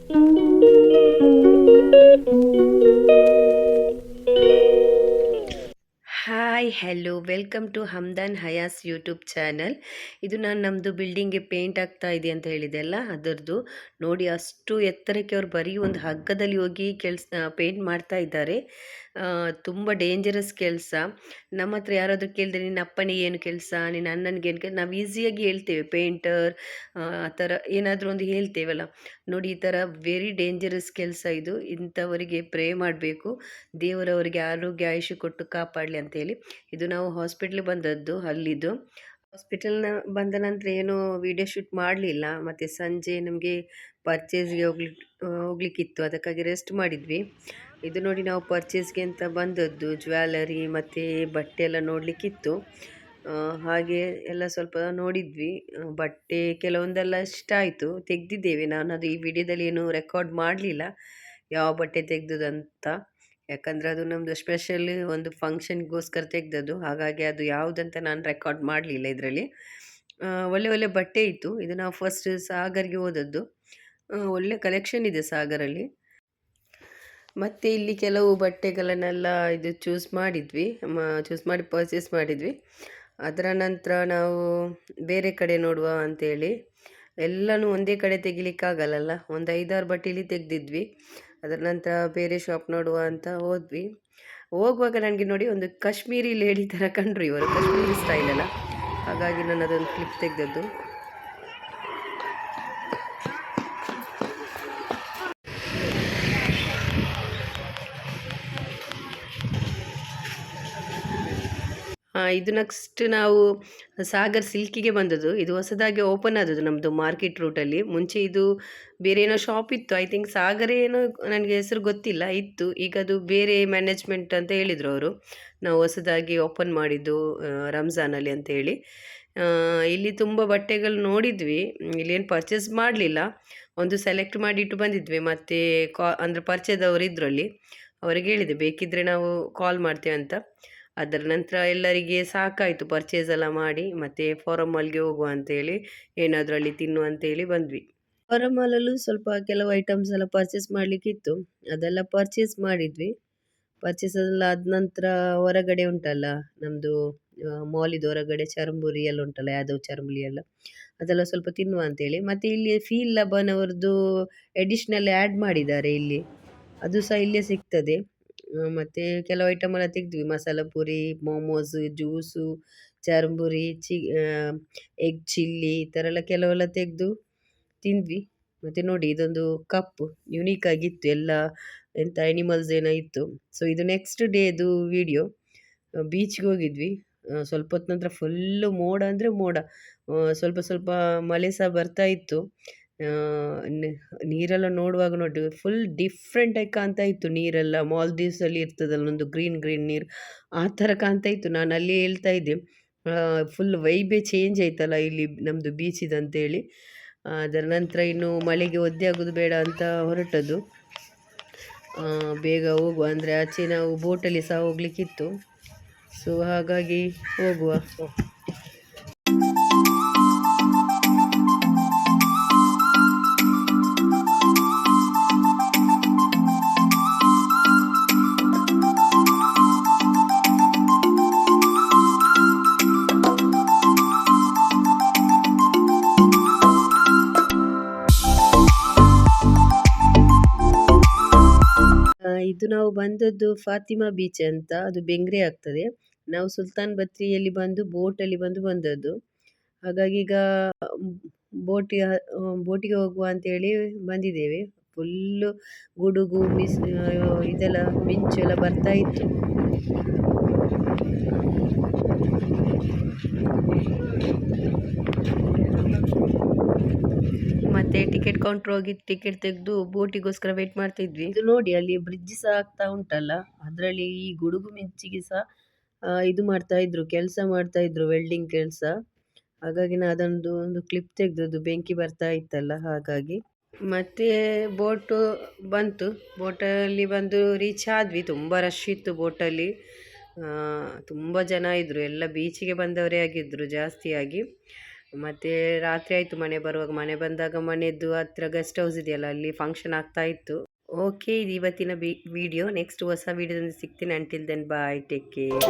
Hi hello welcome to Hamdan Hayas YouTube channel. ಇದು ನಾನು ನಮ್ಮದು ಬಿಲ್ಡಿಂಗ್ಗೆ ಪೇಂಟ್ ಆಗ್ತಾ ಇದೆ ಅಂತ ಹೇಳಿದೆ ಅಲ್ಲ, ಅದರದ್ದು ನೋಡಿ. ಅಷ್ಟು ಎತ್ತರಕ್ಕೆ ಅವ್ರು ಬರೀ ಒಂದು ಹಗ್ಗದಲ್ಲಿ ಹೋಗಿ ಪೇಂಟ್ ಮಾಡ್ತಾ ಇದ್ದಾರೆ. ತುಂಬ ಡೇಂಜರಸ್ ಕೆಲಸ. ನಮ್ಮ ಹತ್ರ ಯಾರಾದರೂ ಕೇಳಿದ್ರೆ ನಿನ್ನ ಅಪ್ಪನಿಗೆ ಏನು ಕೆಲಸ, ನಿನ್ನ ಅಣ್ಣನಿಗೆ ಏನು ಕೆಲಸ, ನಾವು ಈಸಿಯಾಗಿ ಹೇಳ್ತೇವೆ ಪೇಂಟರ್ ಆ ಥರ ಏನಾದರೂ ಒಂದು ಹೇಳ್ತೇವಲ್ಲ. ನೋಡಿ, ಈ ಥರ ವೆರಿ ಡೇಂಜರಸ್ ಕೆಲಸ ಇದು. ಇಂಥವರಿಗೆ ಪ್ರೇ ಮಾಡಬೇಕು, ದೇವರವರಿಗೆ ಆರೋಗ್ಯ ಆಯುಷ್ಯ ಕೊಟ್ಟು ಕಾಪಾಡಲಿ ಅಂತೇಳಿ. ಇದು ನಾವು ಹಾಸ್ಪಿಟ್ಲಿಗೆ ಬಂದದ್ದು, ಅಲ್ಲಿದ್ದು. ಹಾಸ್ಪಿಟಲ್ನ ಬಂದ ನಂತರ ಏನು ವಿಡಿಯೋ ಶೂಟ್ ಮಾಡಲಿಲ್ಲ. ಮತ್ತು ಸಂಜೆ ನಮಗೆ ಪರ್ಚೇಸ್ಗೆ ಹೋಗ್ಲಿಕ್ಕಿತ್ತು, ಅದಕ್ಕಾಗಿ ರೆಸ್ಟ್ ಮಾಡಿದ್ವಿ. ಇದು ನೋಡಿ, ನಾವು ಪರ್ಚೇಸ್ಗೆ ಅಂತ ಬಂದದ್ದು. ಜ್ಯುವೆಲರಿ ಮತ್ತು ಬಟ್ಟೆ ಎಲ್ಲ ನೋಡಲಿಕ್ಕಿತ್ತು. ಹಾಗೆ ಎಲ್ಲ ಸ್ವಲ್ಪ ನೋಡಿದ್ವಿ. ಬಟ್ಟೆ ಕೆಲವೊಂದೆಲ್ಲ ಇಷ್ಟ ಆಯಿತು, ತೆಗೆದಿದ್ದೇವೆ. ನಾನು ಅದು ಈ ವಿಡಿಯೋದಲ್ಲಿ ಏನು ರೆಕಾರ್ಡ್ ಮಾಡಲಿಲ್ಲ, ಯಾವ ಬಟ್ಟೆ ತೆಗೆದುದಂತ. ಯಾಕಂದರೆ ಅದು ನಮ್ಮದು ಸ್ಪೆಷಲ್ ಒಂದು ಫಂಕ್ಷನ್ಗೋಸ್ಕರ ತೆಗೆದದ್ದು. ಹಾಗಾಗಿ ಅದು ಯಾವುದಂತ ನಾನು ರೆಕಾರ್ಡ್ ಮಾಡಲಿಲ್ಲ ಇದರಲ್ಲಿ. ಒಳ್ಳೆ ಒಳ್ಳೆ ಬಟ್ಟೆ ಇತ್ತು. ಇದು ನಾವು ಫಸ್ಟ್ ಸಾಗರ್ಗೆ ಹೋದದ್ದು. ಒಳ್ಳೆ ಕಲೆಕ್ಷನ್ ಇದೆ ಸಾಗರಲ್ಲಿ. ಮತ್ತು ಇಲ್ಲಿ ಕೆಲವು ಬಟ್ಟೆಗಳನ್ನೆಲ್ಲ ಇದು ಚೂಸ್ ಮಾಡಿ ಪರ್ಚೇಸ್ ಮಾಡಿದ್ವಿ. ಅದರ ನಂತರ ನಾವು ಬೇರೆ ಕಡೆ ನೋಡುವ ಅಂಥೇಳಿ ಎಲ್ಲನೂ ಒಂದೇ ಕಡೆ ತೆಗಿಲಿಕ್ಕಾಗಲ್ಲಲ್ಲ, ಒಂದು 5-6 ಬಟ್ಟೆಯಲ್ಲಿ ತೆಗೆದಿದ್ವಿ. ಅದರ ನಂತರ ಬೇರೆ ಶಾಪ್ ನೋಡುವ ಅಂತ ಹೋದ್ವಿ. ಹೋಗುವಾಗ ನನಗೆ ನೋಡಿ ಒಂದು ಕಾಶ್ಮೀರಿ ಲೇಡಿ ಥರ ಕಂಡ್ರು ಇವರು, ಕಾಶ್ಮೀರಿ ಸ್ಟೈಲಲ್ಲ. ಹಾಗಾಗಿ ನಾನು ಅದೊಂದು ಕ್ಲಿಪ್ ತೆಗೆದದ್ದು. ಇದು ನೆಕ್ಸ್ಟ್ ನಾವು ಸಾಗರ್ ಸಿಲ್ಕಿಗೆ ಬಂದದ್ದು. ಇದು ಹೊಸದಾಗಿ ಓಪನ್ ಆದದ್ದು ನಮ್ಮದು ಮಾರ್ಕೆಟ್ ರೂಟಲ್ಲಿ. ಮುಂಚೆ ಇದು ಬೇರೆ ಏನೋ ಶಾಪ್ ಇತ್ತು, ಐ ಥಿಂಕ್ ಸಾಗರ ಏನೋ, ನನಗೆ ಹೆಸರು ಗೊತ್ತಿಲ್ಲ, ಇತ್ತು. ಈಗ ಅದು ಬೇರೆ ಮ್ಯಾನೇಜ್ಮೆಂಟ್ ಅಂತ ಹೇಳಿದರು ಅವರು. ನಾವು ಹೊಸದಾಗಿ ಓಪನ್ ಮಾಡಿದ್ದು ರಂಜಾನಲ್ಲಿ ಅಂತೇಳಿ. ಇಲ್ಲಿ ತುಂಬ ಬಟ್ಟೆಗಳು ನೋಡಿದ್ವಿ. ಇಲ್ಲೇನು ಪರ್ಚೇಸ್ ಮಾಡಲಿಲ್ಲ, ಒಂದು ಸೆಲೆಕ್ಟ್ ಮಾಡಿಟ್ಟು ಬಂದಿದ್ವಿ. ಮತ್ತು ಅಂದರೆ ಪರಿಚಯದವರು ಇದ್ರಲ್ಲಿ, ಅವ್ರಿಗೆ ಹೇಳಿದೆ ಬೇಕಿದ್ದರೆ ನಾವು ಕಾಲ್ ಮಾಡ್ತೇವೆ ಅಂತ. ಅದರ ನಂತರ ಎಲ್ಲರಿಗೆ ಸಾಕಾಯಿತು ಪರ್ಚೇಸ್ ಎಲ್ಲ ಮಾಡಿ. ಮತ್ತು ಫಾರಮ್ ಮಾಲ್ಗೆ ಹೋಗುವ ಅಂತೇಳಿ, ಏನಾದರೂ ಅಲ್ಲಿ ತಿನ್ನುವ ಅಂತೇಳಿ ಬಂದ್ವಿ. ಫಾರಮ್ ಮಾಲಲ್ಲೂ ಸ್ವಲ್ಪ ಕೆಲವು ಐಟಮ್ಸ್ ಎಲ್ಲ ಪರ್ಚೇಸ್ ಮಾಡಲಿಕ್ಕಿತ್ತು, ಅದೆಲ್ಲ ಪರ್ಚೇಸ್ ಮಾಡಿದ್ವಿ. ಪರ್ಚೇಸ್ ಎಲ್ಲ ಆದ ನಂತರ ಹೊರಗಡೆ ಉಂಟಲ್ಲ ನಮ್ಮದು ಮಾಲಿದು ಹೊರಗಡೆ ಚರಂಬುರಿ ಎಲ್ಲ ಉಂಟಲ್ಲ, ಯಾದವ್ ಚರಂಬುರಿ ಎಲ್ಲ, ಅದೆಲ್ಲ ಸ್ವಲ್ಪ ತಿನ್ನುವ ಅಂತೇಳಿ. ಮತ್ತು ಇಲ್ಲಿ ಫೀಲ್ ಲಬನ್ ಅವ್ರದ್ದು ಎಡಿಷ್ನಲ್ ಆ್ಯಡ್ ಮಾಡಿದ್ದಾರೆ ಇಲ್ಲಿ, ಅದು ಸಹ ಇಲ್ಲೇ ಸಿಗ್ತದೆ. ಮತ್ತು ಕೆಲವು ಐಟಮ್ ಎಲ್ಲ ತೆಗೆದ್ವಿ, masala puri, momos, juice, churumuri, egg chilli, ಈ ಥರ ಎಲ್ಲ ಕೆಲವೆಲ್ಲ ತೆಗೆದು ತಿಂದ್ವಿ. ಮತ್ತು ನೋಡಿ, ಇದೊಂದು ಕಪ್ ಯುನೀಕ್ ಆಗಿತ್ತು, ಎಲ್ಲ ಎಂಥ ಆ್ಯನಿಮಲ್ಸ್ ಏನೋ ಇತ್ತು. ಸೊ ಇದು ನೆಕ್ಸ್ಟ್ ಡೇದು ವಿಡಿಯೋ. ಬೀಚ್ಗೆ ಹೋಗಿದ್ವಿ. ಸ್ವಲ್ಪ ಹೊತ್ತು ನಂತರ ಫುಲ್ಲು ಮೋಡ ಅಂದರೆ ಮೋಡ, ಸ್ವಲ್ಪ ಸ್ವಲ್ಪ ಮಳೆ ಸಹ ಬರ್ತಾ ಇತ್ತು. ನೀರೆಲ್ಲ ನೋಡುವಾಗ ನೋಡಿ ಫುಲ್ ಡಿಫ್ರೆಂಟಾಗಿ ಕಾಣ್ತಾ ಇತ್ತು ನೀರೆಲ್ಲ. ಮಾಲ್ದೀವ್ಸಲ್ಲಿ ಇರ್ತದಲ್ಲ ಒಂದು ಗ್ರೀನ್ ಗ್ರೀನ್ ನೀರು, ಆ ಥರ ಕಾಣ್ತಾ ಇತ್ತು. ನಾನು ಅಲ್ಲಿ ಹೇಳ್ತಾ ಇದ್ದೆ, ಫುಲ್ ವೈಬೇ ಚೇಂಜ್ ಆಯ್ತಲ್ಲ ಇಲ್ಲಿ ನಮ್ಮದು ಬೀಚಿದಂತೇಳಿ. ಅದರ ನಂತರ ಇನ್ನು ಮಳೆಗೆ ಒದ್ದೆ ಆಗೋದು ಬೇಡ ಅಂತ ಹೊರಟದ್ದು. ಬೇಗ ಹೋಗುವ ಅಂದರೆ ಆಚೆ ನಾವು ಬೋಟಲ್ಲಿ ಸಹ ಹೋಗ್ಲಿಕ್ಕಿತ್ತು. ಸೊ ಹಾಗಾಗಿ ಹೋಗುವ. ಇದು ನಾವು ಬಂದದ್ದು ಫಾತಿಮಾ ಬೀಚ್ ಅಂತ, ಅದು ಬೆಂಗ್ರೆ ಆಗ್ತದೆ. ನಾವು ಸುಲ್ತಾನ್ ಬತ್ರಿಯಲ್ಲಿ ಬೋಟಲ್ಲಿ ಬಂದದ್ದು. ಹಾಗಾಗಿ ಈಗ ಬೋಟಿಗೆ ಹೋಗುವ ಅಂತೇಳಿ ಬಂದಿದ್ದೇವೆ. ಫುಲ್ಲು ಗುಡುಗು ಇದೆಲ್ಲ ಮಿಂಚು ಎಲ್ಲ ಬರ್ತಾ ಇತ್ತು. ಮತ್ತೆ ಟಿಕೆಟ್ ಕೌಂಟ್ರ್ ಹೋಗಿ ಟಿಕೆಟ್ ತೆಗೆದು ಬೋಟಿಗೋಸ್ಕರ ವೇಟ್ ಮಾಡ್ತಾ ಇದ್ವಿ. ಇದು ನೋಡಿ, ಅಲ್ಲಿ ಬ್ರಿಡ್ಜ್ ಸಹ ಆಗ್ತಾ ಉಂಟಲ್ಲ, ಅದರಲ್ಲಿ ಈ ಗುಡುಗು ಮಿಂಚಿಗೆ ಸಹ ಇದು ಮಾಡ್ತಾ ಇದ್ರು, ಕೆಲಸ ಮಾಡ್ತಾ ಇದ್ರು, ವೆಲ್ಡಿಂಗ್ ಕೆಲಸ. ಹಾಗಾಗಿ ನಾನು ಒಂದು ಕ್ಲಿಪ್ ತೆಗೆದದ್ದು, ಬೆಂಕಿ ಬರ್ತಾ ಇತ್ತಲ್ಲ ಹಾಗಾಗಿ. ಮತ್ತೆ ಬೋಟು ಬಂತು, ಬೋಟಲ್ಲಿ ಬಂದು ರೀಚ್ ಆದ್ವಿ. ತುಂಬ ರಶ್ ಇತ್ತು ಬೋಟಲ್ಲಿ, ತುಂಬ ಜನ ಇದ್ದರು, ಎಲ್ಲ ಬೀಚಿಗೆ ಬಂದವರೇ ಆಗಿದ್ದರು ಜಾಸ್ತಿಯಾಗಿ. ಮತ್ತು ರಾತ್ರಿ ಆಯಿತು ಮನೆ ಬರುವಾಗ. ಮನೆ ಬಂದಾಗ ಮನೆಯದ್ದು ಹತ್ರ ಗೆಸ್ಟ್ ಹೌಸ್ ಇದೆಯಲ್ಲ, ಅಲ್ಲಿ ಫಂಕ್ಷನ್ ಆಗ್ತಾ ಇತ್ತು. ಓಕೆ, ಇದು ಇವತ್ತಿನ ವಿಡಿಯೋ. ನೆಕ್ಸ್ಟ್ ಹೊಸ ವಿಡಿಯೋದಲ್ಲಿ ಸಿಗ್ತೀನಿ. Until then bye, take care.